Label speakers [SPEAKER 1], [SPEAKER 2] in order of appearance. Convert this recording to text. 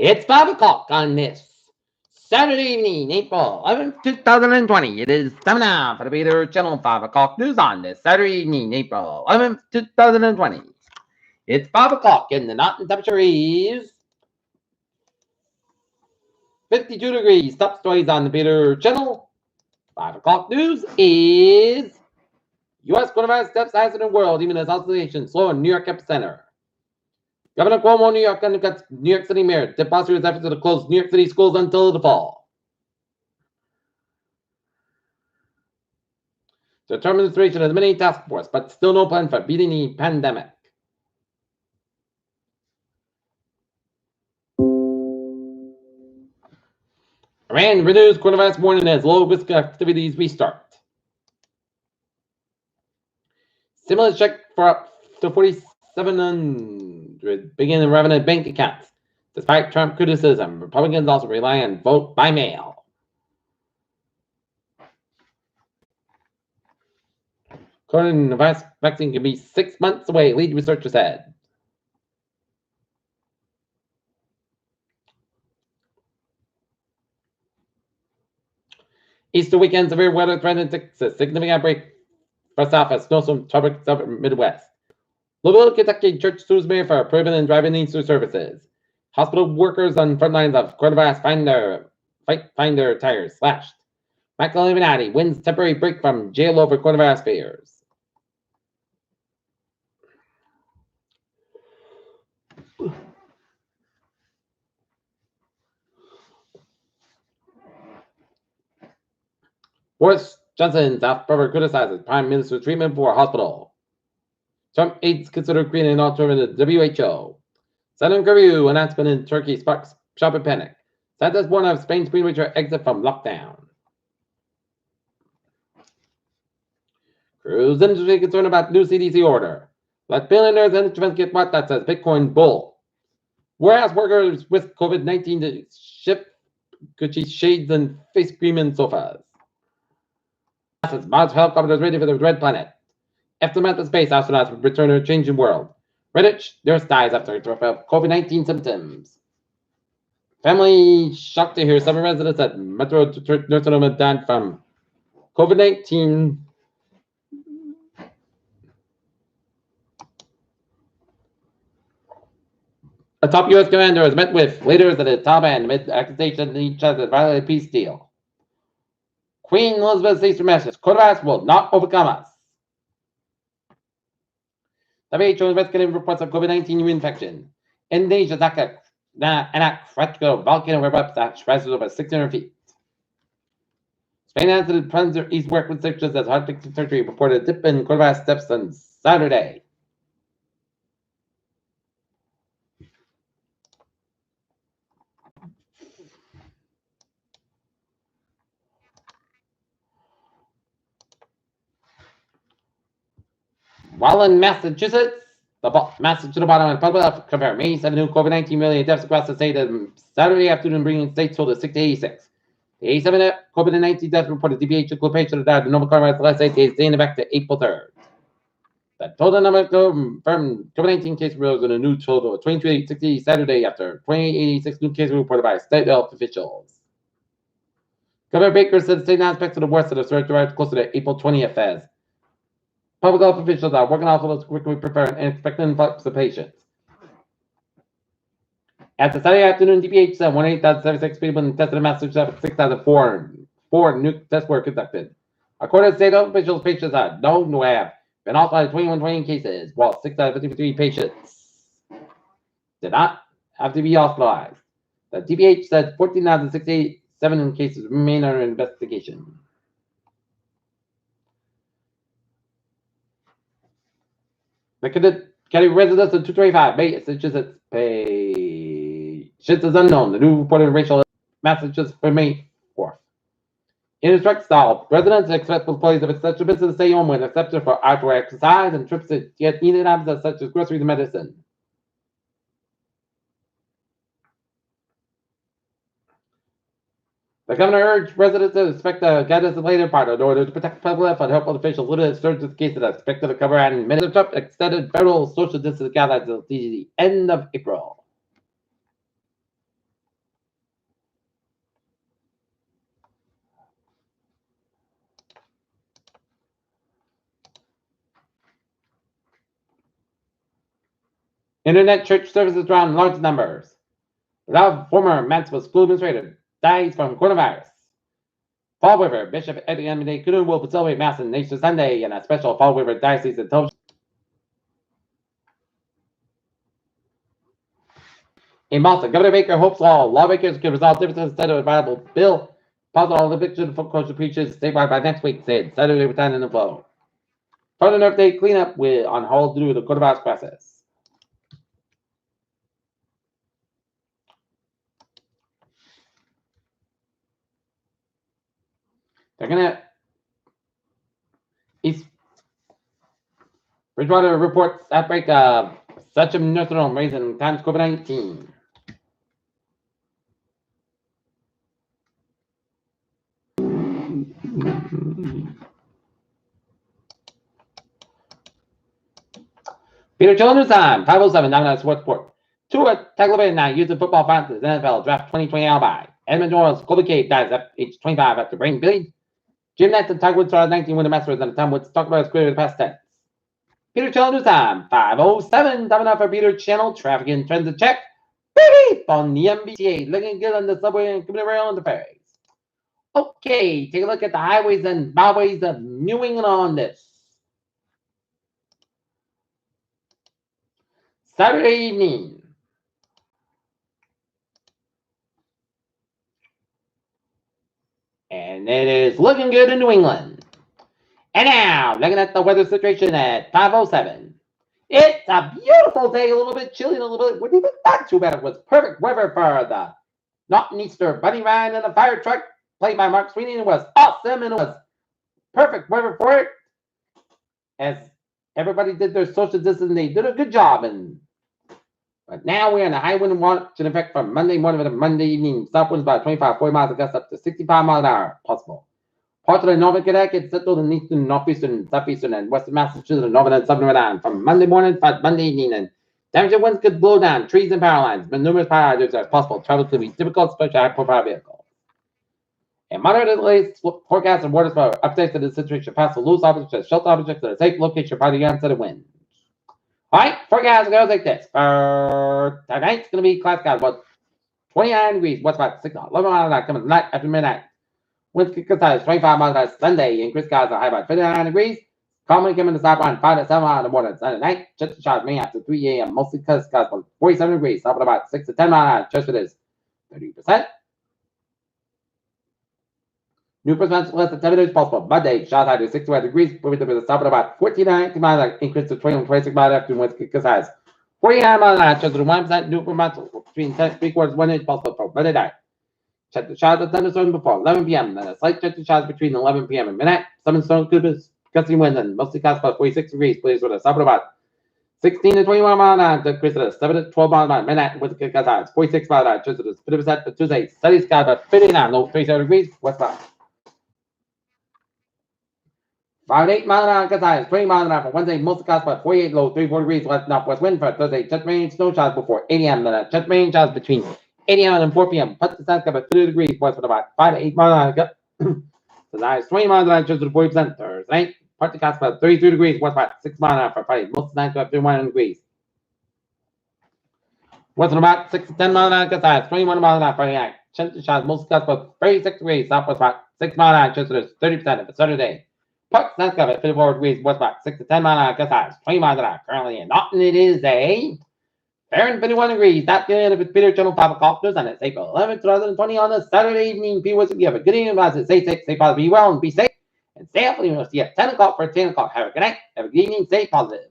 [SPEAKER 1] It's 5 o'clock on this Saturday evening, April 11th, 2020. It is time now for the Peter Channel 5 o'clock news on this Saturday evening, April 11th, 2020. It's 5 o'clock and the mountain temperature is 52 degrees. Top stories on the Peter Channel 5 o'clock news is U.S. coronavirus deaths highest in the world, even as isolation slow in New York epicenter. Governor Cuomo, New York City Mayor, did prosecutors' efforts to close New York City schools until the fall. To determine the situation of the mini task force, but still no plan for beating the pandemic. Iran renews coronavirus warning as low-risk activities restart. Stimulus check for up to $4,700 begin in revenue bank accounts. Despite Trump criticism, Republicans also rely on vote by mail. Coronavirus vaccine could be 6 months away, lead researcher said. Easter weekend, severe weather threatened Texas. Significant outbreak first off as snowstorm troubled Midwest. Louisville, Kentucky church sues mayor for prohibiting and driving Easter services. Hospital workers on front lines of coronavirus find their tires slashed. Michael Illuminati wins temporary break from jail over coronavirus fears. Boris Johnson's however criticizes Prime Minister's treatment for hospital. Trump aides consider creating an alternative to WHO. Sudden curfew announcement in Turkey sparks shopping panic. Santa's warned of Spain's premature exit from lockdown. Cruise industry concerned about new CDC order. Let billionaires and instruments get what that says Bitcoin bull. Warehouse workers risk COVID-19 to ship Gucci shades and face cream and sofas. Mars helicopters ready for the Red Planet. Aftermath of space astronauts return to a changing world. Redditch nurse dies after COVID-19 symptoms. Family shocked to hear 7 residents at Metro Nursing Home died from COVID-19. A top U.S. commander has met with leaders of the Taliban amid accusations each other violated a peace deal. Queen Elizabeth's Easter message: coronavirus will not overcome us. WHO investigating reports of COVID-19 reinfection. Indonesia's enact critical volcano erupts that rises over 600 feet. Spain has the plans to ease work restrictions as heart fixing surgery reported a dip in coronavirus deaths on Saturday. While in Massachusetts, the Massachusetts bottom public health confirmed May 7 new COVID-19 related deaths across the state Saturday afternoon, bringing state total to 686. The 87 COVID-19 deaths reported DPH include patients that died of novel coronavirus the last 8 days, dating back to April 3rd. The total number of confirmed COVID-19 cases rose in a new total of 2260 Saturday after 2886 new cases reported by state health officials. Governor Baker said the state now expects the worst of the surge to rise closer to April 20th as public health officials are working hospitals to quickly prepare and expect an influx of patients. At the Saturday afternoon, DPH said 1,876 people tested in Massachusetts, 6,004 new tests were conducted. According to state health officials, patients are known to have been hospitalized 2120 cases, while 6,053 patients did not have to be hospitalized. The DPH said 14,067 cases remain under investigation. The county residents of 225 Massachusetts patients is unknown. The new reported racial Massachusetts for May 4th. In instruct style, residents expect employees of essential business to stay home when accepted for outdoor exercise and trips to get needed items such as groceries and medicine. The governor urged residents to respect the guidance of later part in order to protect public health and help officials limit surge of cases expected to cover and Minister Trump extended federal social distance guidelines until the end of April. Internet church services draw in large numbers. Without former Maxwell school administrator dies from coronavirus. Fall River, Bishop Eddie M.D. Kudu will celebrate Mass on Easter Sunday in a special Fall River Diocese and television. In Boston, Governor Baker hopes all lawmakers can resolve differences instead of a viable bill. Possible Olympic foot culture preaches statewide by next week, said Saturday with time in the flow. Southern Earth Day cleanup on hold due to the coronavirus crisis. They're gonna East Bridgewater reports outbreak of such a nursing home raising times COVID-19. Peter Children's time, 507, 99 Sports Report. Tua Tagovailoa used the football fans as NFL Draft 2020 alibi. Edmonton Oil's Colby Cave dies at age 25 after brain bleed. Jim Nance and Tiger Woods are 19 win the Masters, and Tom Woods talked about his career in the past tense. Peter Children's time, 507, time enough for Peter Channel, traffic and transit check. Beep on the MBTA, looking good on the subway and commuter rail and the ferries. Okay, take a look at the highways and byways of New England on this Saturday evening. And it is looking good in New England. And now, looking at the weather situation at 5:07. It's a beautiful day, a little bit chilly, and a little bit, even not too bad. It was perfect weather for the Northeaster bunny ride in a fire truck played by Mark Sweeney. It was awesome, and it was perfect weather for it. As everybody did their social distancing, they did a good job. But now we're in a high wind watch in effect from Monday morning to Monday evening. South winds about 25, 40 miles, gusts up to 65 miles an hour possible. Parts of the Northern Connecticut, Central, and Eastern, Northeastern, Southeastern, and Western Massachusetts, and Northern and Southern Rhode Island from Monday morning to Monday evening. And temperature winds could blow down trees and power lines, but numerous power outages are possible. Travel could be difficult, especially high-profile vehicles. And moderate delays, forecast and waters for updates to the situation past the loose objects, shelter objects at a safe location by the onset of wind. All right, forecast goes like this. For tonight, it's going to be classified about 29 degrees, west about 6, 11 miles an hour coming tonight after midnight. Winds kick size 25 miles an hour Sunday, and Chris skies are high about 59 degrees. Commonly coming to southbound 5 to 7 miles in the morning. Sunday night, chance of showers may after 3 a.m. Mostly skies about 47 degrees, up at about 6 to 10 miles an hour. Chance is 30%. New percent less than 10 minutes possible. Monday, showers high to 65 degrees, moving to the south at about 14 to 19 miles an hour. Increase to 20 to 26 miles after winds kick size 49 miles an hour. Chance of 1%. New percent between 10 3/4 1 inch possible for Monday night. Check the showers of thunderstorms before 11 p.m. Then a slight check the showers between 11 p.m. and midnight. Some storms could be gusty winds and mostly cast about 46 degrees. Please with a south at about 16 to 21 miles an hour. Decrease to 7 to 12 miles an hour. Midnight with the kick size 46 miles an hour. Chance of 50% for Tuesday. Sunny sky about 59, low 37 degrees. Westbound. 5 to 8 miles an hour, gust high 20 miles an hour for Wednesday. Mostly cast about 48, low 34 degrees. West northwest wind for Thursday. Chance rain, snow showers before 8 a.m. Then chance rain showers between 8 a.m. and 4 p.m. Put the sun about 30 degrees. West with about 5 to 8 miles an hour. The high is 20 miles an hour. Chance of 40%. Thursday night. Part to cast about 33 degrees. West about 6 miles an hour for Friday. Most of the night about 31 degrees. West about 6 to 10 miles an hour. Gust high 21 miles an hour Friday night. Chance of showers mostly cast about 36 degrees. Southwest about 6 miles an hour. Chance of 30% for Saturday. Park Sun's got at 54 degrees, west about 6 to 10 miles an hour, gust high 20 miles an hour. Currently in Norton, it is a fair and 51 degrees. That's good. If it's Peter Channel 5 o'clock news on it's April 11th, 2020 on a Saturday evening. Be with you. Have a good evening, guys. Stay safe, stay positive, be well, and be safe. And stay healthy. We'll see you at 10 o'clock for 10 o'clock. Have a good night. Have a good evening. Stay positive.